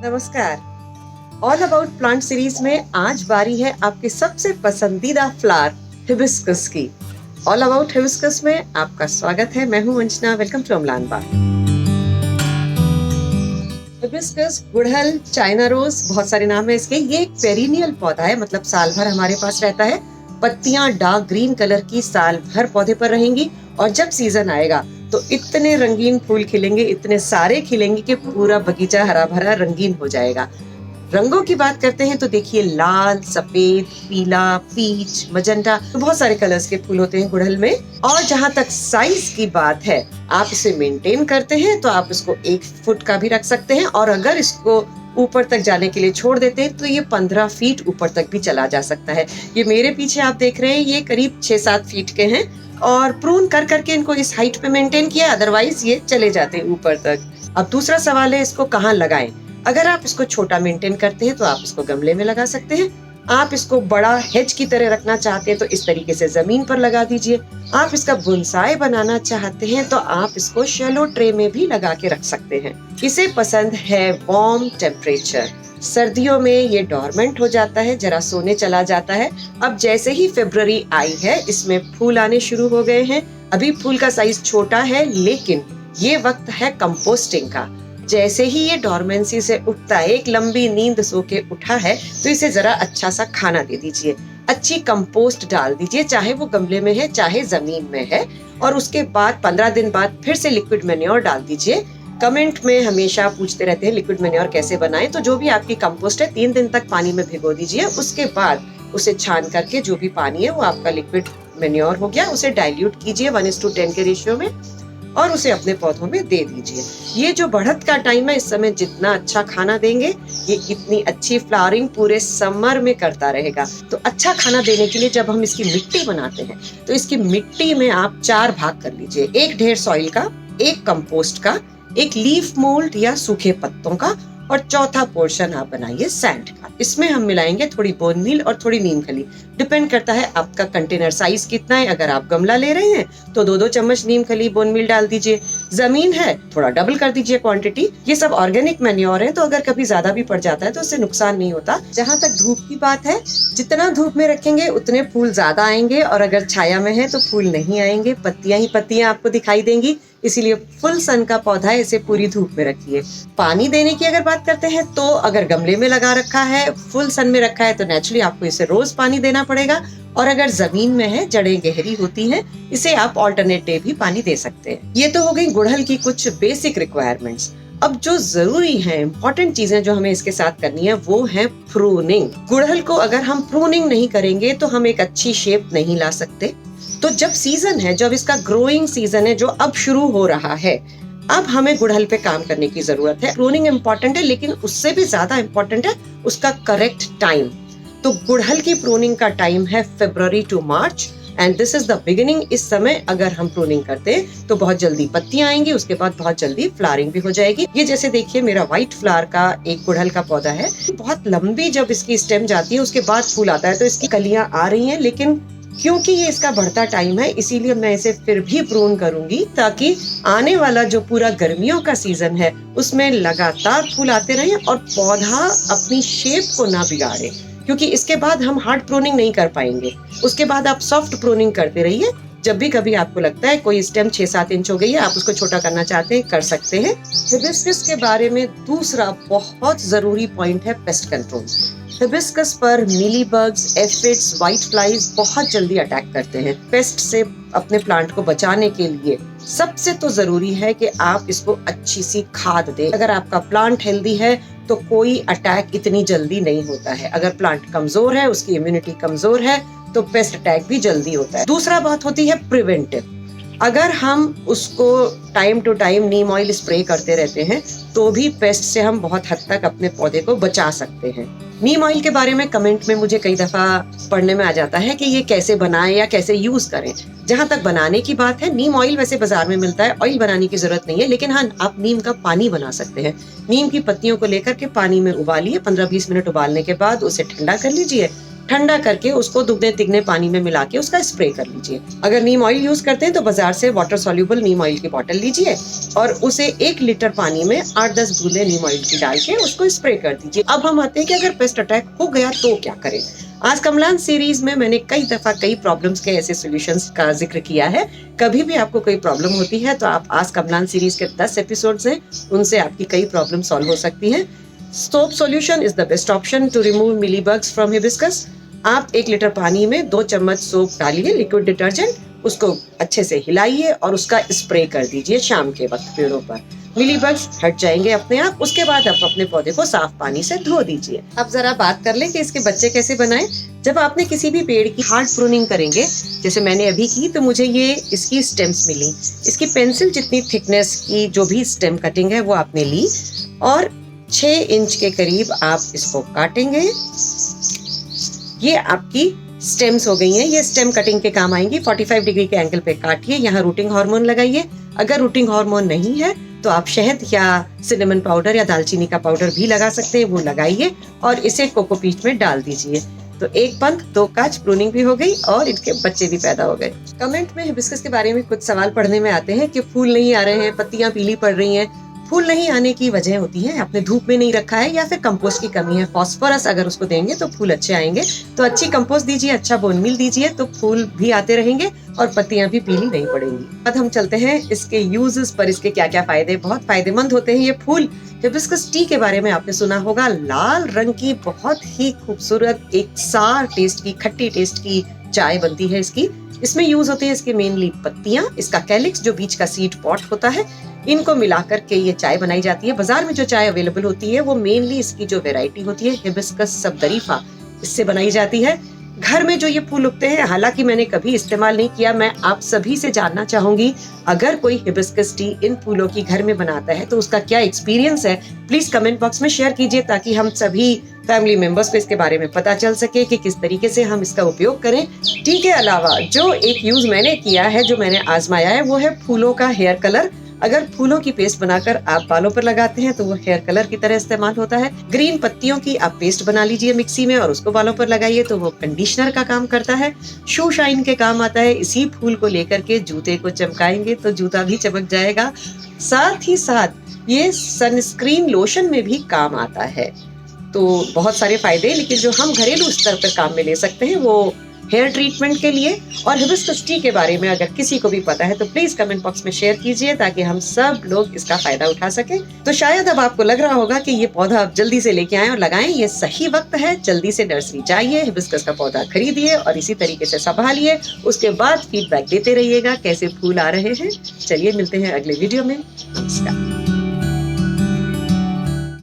नमस्कार। All about plant series में आज बारी है आपके सबसे पसंदीदा फ्लावर हिबिस्कस की। ऑल अबाउट हिबिस्कस में आपका स्वागत है। मैं हूं Anjana. Welcome to Amlan Bagh. Hibiscus, गुड़हल, चाइना रोज, बहुत सारे नाम है इसके। ये एक पेरिनियल पौधा है, मतलब साल भर हमारे पास रहता है। पत्तियां डार्क ग्रीन कलर की साल भर पौधे पर रहेंगी और जब सीजन आएगा तो इतने रंगीन फूल खिलेंगे, इतने सारे खिलेंगे कि पूरा बगीचा हरा भरा रंगीन हो जाएगा। रंगों की बात करते हैं तो देखिए, लाल, सफेद, पीला, पीच, मजेंटा, तो बहुत सारे कलर्स के फूल होते हैं गुड़हल में। और जहां तक साइज की बात है, आप इसे मेंटेन करते हैं तो आप इसको 1 फुट का भी रख सकते हैं, और अगर इसको ऊपर तक जाने के लिए छोड़ देते हैं तो ये 15 फीट ऊपर तक भी चला जा सकता है। ये मेरे पीछे आप देख रहे हैं, ये करीब 6-7 फीट के हैं और प्रून कर करके इनको इस हाइट पे मेंटेन किया, अदरवाइज ये चले जाते हैं ऊपर तक। अब दूसरा सवाल है, इसको कहाँ लगाएं? अगर आप इसको छोटा मेंटेन करते हैं तो आप इसको गमले में लगा सकते हैं। आप इसको बड़ा हेज की तरह रखना चाहते हैं तो इस तरीके से जमीन पर लगा दीजिए। आप इसका बोनसाई बनाना चाहते हैं तो आप इसको शैलो ट्रे में भी लगा के रख सकते हैं। इसे पसंद है वार्म टेम्परेचर। सर्दियों में ये डोरमेंट हो जाता है, जरा सोने चला जाता है। अब जैसे ही फरवरी आई है, इसमें फूल आने शुरू हो गए हैं। अभी फूल का साइज छोटा है, लेकिन ये वक्त है कंपोस्टिंग का। जैसे ही ये डोरमेंसी से उठता है, एक लंबी नींद सो के उठा है, तो इसे जरा अच्छा सा खाना दे दीजिए, अच्छी कंपोस्ट डाल दीजिए, चाहे वो गमले में है चाहे जमीन में है। और उसके बाद 15 दिन बाद फिर से लिक्विड मैन्योर डाल दीजिए। कमेंट में हमेशा पूछते रहते हैं लिक्विड मैन्योर कैसे बनाएं, तो जो भी आपकी कंपोस्ट है 3 दिन तक पानी में भिगो दीजिए। उसके बाद उसे छान करके जो भी पानी है वो आपका लिक्विड मैन्योर हो गया, उसे डाइल्यूट कीजिए 1:10 के रेशियो में और उसे अपने पौधों में दे दीजिए। ये जो बढ़त का टाइम है, इस समय जितना अच्छा खाना देंगे, ये इतनी अच्छी फ्लावरिंग पूरे समर में करता रहेगा। तो अच्छा खाना देने के लिए जब हम इसकी मिट्टी बनाते हैं तो इसकी मिट्टी में आप 4 भाग कर लीजिए। 1 ढेर सॉइल का, 1 कंपोस्ट का, 1 लीफ मोल्ड या सूखे पत्तों का, और चौथा पोर्शन आप बनाइए सैंड का। इसमें हम मिलाएंगे थोड़ी बोन मील और थोड़ी नीम खली। डिपेंड करता है आपका कंटेनर साइज कितना है। अगर आप गमला ले रहे हैं तो 2-2 चम्मच नीम खली बोन मील डाल दीजिए। जमीन है, थोड़ा डबल कर दीजिए क्वांटिटी। ये सब ऑर्गेनिक मैन्योर है, तो अगर कभी ज्यादा भी पड़ जाता है तो उससे नुकसान नहीं होता। जहाँ तक धूप की बात है, जितना धूप में रखेंगे उतने फूल ज्यादा आएंगे, और अगर छाया में है तो फूल नहीं आएंगे, पत्तियां ही पत्तियां आपको दिखाई देंगी। इसीलिए फुल सन का पौधा है, इसे पूरी धूप में रखिए। पानी देने की अगर बात करते हैं तो अगर गमले में लगा रखा है, फुल सन में रखा है, तो नेचुरली आपको इसे रोज पानी देना पड़ेगा। और अगर जमीन में है, जड़ें गहरी होती हैं, इसे आप ऑल्टरनेट डे भी पानी दे सकते हैं। ये तो हो गई गुड़हल की कुछ बेसिक रिक्वायरमेंट्स। अब जो जरूरी है, इंपॉर्टेंट चीजें जो हमें इसके साथ करनी है, वो है प्रूनिंग। गुड़हल को अगर हम प्रूनिंग नहीं करेंगे तो हम एक अच्छी शेप नहीं ला सकते। तो जब सीजन है, जब इसका ग्रोइंग सीजन है जो अब शुरू हो रहा है, अब हमें गुड़हल पे काम करने की जरूरत है। प्रूनिंग इम्पोर्टेंट है, लेकिन उससे भी ज्यादा इम्पोर्टेंट है उसका करेक्ट टाइम। तो गुड़हल की प्रूनिंग का टाइम है February to March and this is the beginning. इस समय अगर हम प्रूनिंग करते हैं तो बहुत जल्दी पत्तियां आएंगी, उसके बाद बहुत जल्दी फ्लावरिंग भी हो जाएगी। ये जैसे देखिए, मेरा व्हाइट फ्लावर का एक गुड़हल का पौधा है। बहुत लंबी जब इसकी स्टेम जाती है उसके बाद फूल आता है, तो इसकी कलियां आ रही हैं, लेकिन क्योंकि ये इसका बढ़ता टाइम है, इसीलिए मैं इसे फिर भी प्रून करूंगी, ताकि आने वाला जो पूरा गर्मियों का सीजन है उसमें लगातार फूल आते रहे और पौधा अपनी शेप को ना बिगाड़े। क्योंकि इसके बाद हम हार्ड प्रूनिंग नहीं कर पाएंगे। उसके बाद आप सॉफ्ट प्रूनिंग करते रहिए। जब भी कभी आपको लगता है कोई स्टेम 6-7 इंच हो गई है, आप उसको छोटा करना चाहते हैं, कर सकते हैं। हिबिस्कस के बारे में दूसरा बहुत जरूरी पॉइंट है पेस्ट कंट्रोल। हिबिस्कस पर मीलीबग्स, एफिड्स, व्हाइट फ्लाइज बहुत जल्दी अटैक करते हैं। पेस्ट से अपने प्लांट को बचाने के लिए सबसे तो जरूरी है कि आप इसको अच्छी सी खाद दें। अगर आपका प्लांट हेल्दी है तो कोई अटैक इतनी जल्दी नहीं होता है। अगर प्लांट कमजोर है, उसकी इम्यूनिटी कमजोर है, तो पेस्ट अटैक भी जल्दी होता है। दूसरा बात होती है प्रिवेंटिव। अगर हम उसको time to time neem oil spray करते रहते हैं तो भी पेस्ट से हम बहुत हद तक अपने पौधे को बचा सकते हैं। नीम ऑयल के बारे में कमेंट में मुझे कई दफा पढ़ने में आ जाता है कि ये कैसे बनाएं या कैसे यूज करें। जहां तक बनाने की बात है, नीम ऑयल वैसे बाजार में मिलता है, ऑयल बनाने की जरूरत नहीं है, लेकिन हाँ, आप नीम का पानी बना सकते हैं। नीम की पत्तियों को लेकर के पानी में उबालिए, 15-20 मिनट उबालने के बाद उसे ठंडा कर लीजिए, ठंडा करके उसको दुगने तिगने पानी में मिला के उसका स्प्रे कर लीजिए। अगर नीम ऑयल यूज करते हैं तो बाजार से वाटर सॉल्यूबल नीम ऑयल की बोतल लीजिए और उसे 1 लीटर पानी में 8-10 बूंदे नीम ऑयल की डाल के उसको स्प्रे कर दीजिए। अब हम आते हैं कि अगर पेस्ट अटैक हो गया तो क्या करें। आज कमलान सीरीज में मैंने कई दफा कई प्रॉब्लम्स के ऐसे सॉल्यूशंस का जिक्र किया है। कभी भी आपको कोई प्रॉब्लम होती है तो आप आज कमलान सीरीज के 10 एपिसोड्स हैं, उनसे आपकी कई प्रॉब्लम सॉल्व हो सकती हैं। Soap solution is the best option to remove mealybugs from hibiscus. आप 1 लीटर पानी में 2 चम्मच सोप डालिए, लिक्विड डिटर्जेंट, उसको अच्छे से हिलाइए और उसका स्प्रे कर दीजिए शाम के वक्त पेड़ों पर। मिलीबग्स हट जाएंगे अपने आप। उसके बाद आप अपने पौधे को साफ पानी से धो दीजिए। अब जरा बात कर ले कि इसके बच्चे कैसे बनाएं। जब आपने किसी भी पेड़ की हार्ड प्रूनिंग करेंगे, जैसे मैंने अभी की, तो मुझे ये इसकी स्टेम्स मिली। इसकी पेंसिल जितनी थिकनेस की जो भी स्टेम कटिंग है वो आपने ली और 6 इंच के करीब आप इसको काटेंगे। ये आपकी स्टेम्स हो गई हैं। ये स्टेम कटिंग के काम आएंगी। 45 डिग्री के एंगल पे काटिए। यहाँ रूटिंग हार्मोन लगाइए। अगर रूटिंग हार्मोन नहीं है तो आप शहद या सिनेमन पाउडर या दालचीनी का पाउडर भी लगा सकते हैं, वो लगाइए और इसे कोकोपीट में डाल दीजिए। तो 1 पंख 2 काज प्रूनिंग भी हो गई और इनके बच्चे भी पैदा हो गए। कमेंट में हिबिस्कस के बारे में कुछ सवाल पढ़ने में आते हैं कि फूल नहीं आ रहे हैं, पत्तियां पीली पड़ रही हैं। फूल नहीं आने की वजह होती है आपने धूप में नहीं रखा है या फिर कंपोस्ट की कमी है। फास्फोरस अगर उसको देंगे तो फूल अच्छे आएंगे। तो अच्छी कंपोस्ट दीजिए, अच्छा बोन मील दीजिए, तो फूल भी आते रहेंगे और पत्तियां भी पीली नहीं पड़ेंगी। अब हम चलते हैं इसके यूजेस पर। इसके क्या क्या फायदे, बहुत फायदेमंद होते हैं ये फूल। हिबिस्कस टी के बारे में आपने सुना होगा। लाल रंग की बहुत ही खूबसूरत एक सार टेस्ट की, खट्टी टेस्ट की चाय बनती है इसकी। इसमें यूज होते हैं इसके मेनली पत्तियां, इसका कैलिक्स जो बीच का सीड पॉट होता है, इनको मिलाकर के ये चाय बनाई जाती है। बाजार में जो चाय अवेलेबल होती है वो मेनली इसकी जो वैरायटी होती है हिबिस्कस सबदरीफा, इससे बनाई जाती है। घर में जो ये फूल उगते हैं, हालांकि मैंने कभी इस्तेमाल नहीं किया, मैं आप सभी से जानना चाहूंगी अगर कोई हिबिस्कस टी इन फूलों की घर में बनाता है तो उसका क्या एक्सपीरियंस है। प्लीज कमेंट बॉक्स में शेयर कीजिए ताकि हम सभी फैमिली मेंबर्स को इसके बारे में पता चल सके कि किस तरीके से हम इसका उपयोग करें। टी के अलावा जो एक यूज मैंने किया है, जो मैंने आजमाया है, वो है फूलों का हेयर कलर। अगर फूलों की पेस्ट बनाकर आप बालों पर लगाते हैं तो वो हेयर कलर की तरह इस्तेमाल होता है। ग्रीन पत्तियों की आप पेस्ट बना लीजिए मिक्सी में और उसको बालों पर लगाइए तो वो कंडीशनर का काम करता है। शू शाइन के काम आता है। इसी फूल को लेकर के जूते को चमकाएंगे तो जूता भी चमक जाएगा। साथ ही साथ ये सनस्क्रीन लोशन में भी काम आता है। तो बहुत सारे फायदे, लेकिन जो हम घरेलू स्तर पर काम में ले सकते हैं वो हेयर ट्रीटमेंट के लिए। और हिबिस्कस टी के बारे में अगर किसी को भी पता है तो प्लीज कमेंट बॉक्स में शेयर कीजिए ताकि हम सब लोग इसका फायदा उठा सके। तो शायद अब आपको लग रहा होगा कि ये पौधा आप जल्दी से लेके आए और लगाएं, ये सही वक्त है। जल्दी से नर्सरी जाइए, हिबिस्कस का पौधा खरीदिए और इसी तरीके से संभालिए। उसके बाद फीडबैक देते रहिएगा कैसे फूल आ रहे हैं। चलिए मिलते हैं अगले वीडियो में। नमस्कार।